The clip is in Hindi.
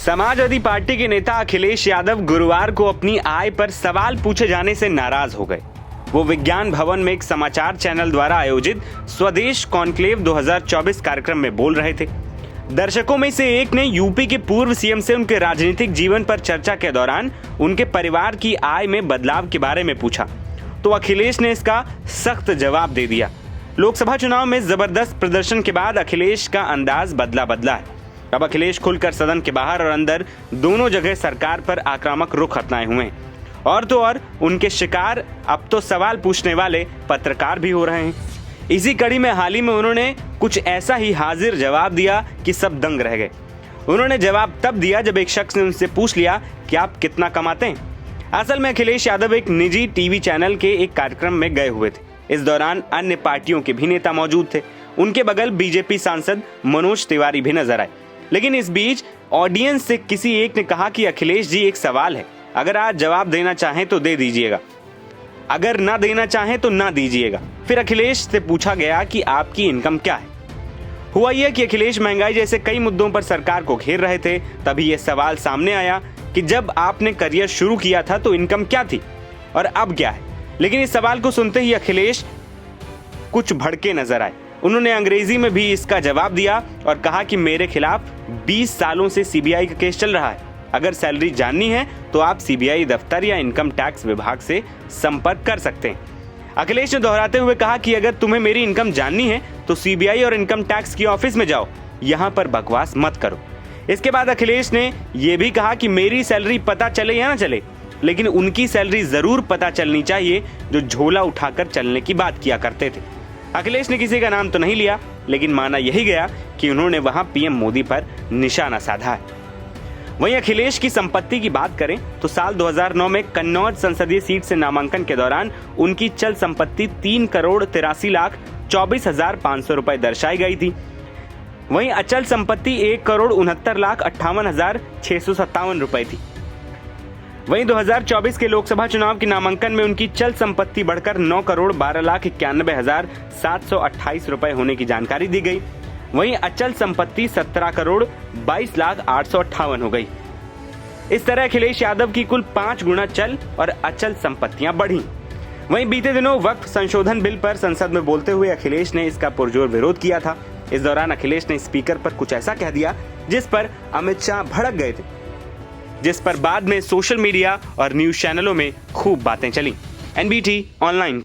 समाजवादी पार्टी के नेता अखिलेश यादव गुरुवार को अपनी आय पर सवाल पूछे जाने से नाराज हो गए। वो विज्ञान भवन में एक समाचार चैनल द्वारा आयोजित स्वदेश कॉन्क्लेव 2024 कार्यक्रम में बोल रहे थे। दर्शकों में से एक ने यूपी के पूर्व सीएम से उनके राजनीतिक जीवन पर चर्चा के दौरान उनके परिवार की आय में बदलाव के बारे में पूछा, तो अखिलेश ने इसका सख्त जवाब दे दिया। लोकसभा चुनाव में जबरदस्त प्रदर्शन के बाद अखिलेश का अंदाज बदला है। अब अखिलेश खुलकर सदन के बाहर और अंदर दोनों जगह सरकार पर आक्रामक रुख अपनाए हुए हैं। और तो और उनके शिकार अब तो सवाल पूछने वाले पत्रकार भी हो रहे हैं। इसी कड़ी में हाल ही में उन्होंने कुछ ऐसा ही हाजिर जवाब दिया कि सब दंग रह गए। उन्होंने जवाब तब दिया जब एक शख्स ने उनसे पूछ लिया कि आप कितना कमाते हैं। असल में अखिलेश यादव एक निजी टीवी चैनल के एक कार्यक्रम में गए हुए थे। इस दौरान अन्य पार्टियों के भी नेता मौजूद थे। उनके बगल बीजेपी सांसद मनोज तिवारी भी नजर आए। लेकिन इस बीच ऑडियंस से किसी एक ने कहा कि अखिलेश जी, एक सवाल है, अगर आप जवाब देना चाहें तो दे दीजिएगा, अगर ना देना चाहें तो ना दीजिएगा। फिर अखिलेश से पूछा गया कि आपकी इनकम क्या है। हुआ यह कि अखिलेश महंगाई जैसे कई मुद्दों पर सरकार को घेर रहे थे। तभी यह सवाल सामने आया कि जब आपने करियर शुरू किया था तो इनकम क्या थी और अब क्या है। लेकिन इस सवाल को सुनते ही अखिलेश कुछ भड़के नजर आए। उन्होंने अंग्रेजी में भी इसका जवाब दिया और कहा कि मेरे खिलाफ 20 सालों से सीबीआई का केस चल रहा है। अगर सैलरी जाननी है तो आप सीबीआई दफ्तर या इनकम टैक्स विभाग से संपर्क कर सकते हैं। अखिलेश ने दोहराते हुए कहा कि अगर तुम्हें मेरी इनकम जाननी है तो सीबीआई और इनकम टैक्स की ऑफिस में जाओ, यहाँ पर बकवास मत करो। इसके बाद अखिलेश ने यह भी कहा कि मेरी सैलरी पता चले या ना चले, लेकिन उनकी सैलरी जरूर पता चलनी चाहिए जो झोला उठाकर चलने की बात किया करते थे। अखिलेश ने किसी का नाम तो नहीं लिया, लेकिन माना यही गया कि उन्होंने वहां पीएम मोदी पर निशाना साधा है। वहीं अखिलेश की संपत्ति की बात करें तो साल 2009 में कन्नौज संसदीय सीट से नामांकन के दौरान उनकी चल संपत्ति 3,83,24,500 रुपए दर्शाई गई थी। वहीं अचल संपत्ति 1,69,58,657 रुपए थी। वहीं 2024 के लोकसभा चुनाव के नामांकन में उनकी चल संपत्ति बढ़कर 9,92,91,728 रुपए होने की जानकारी दी गई। वहीं अचल संपत्ति 17,22,08,58 हो गई। इस तरह अखिलेश यादव की कुल 5 गुना चल और अचल संपत्तियां बढ़ी। वहीं बीते दिनों वक्फ संशोधन बिल पर संसद में बोलते हुए अखिलेश ने इसका पुरजोर विरोध किया था। इस दौरान अखिलेश ने स्पीकर पर कुछ ऐसा कह दिया जिस पर अमित शाह भड़क गए थे, जिस पर बाद में सोशल मीडिया और न्यूज चैनलों में खूब बातें चली। NBT online.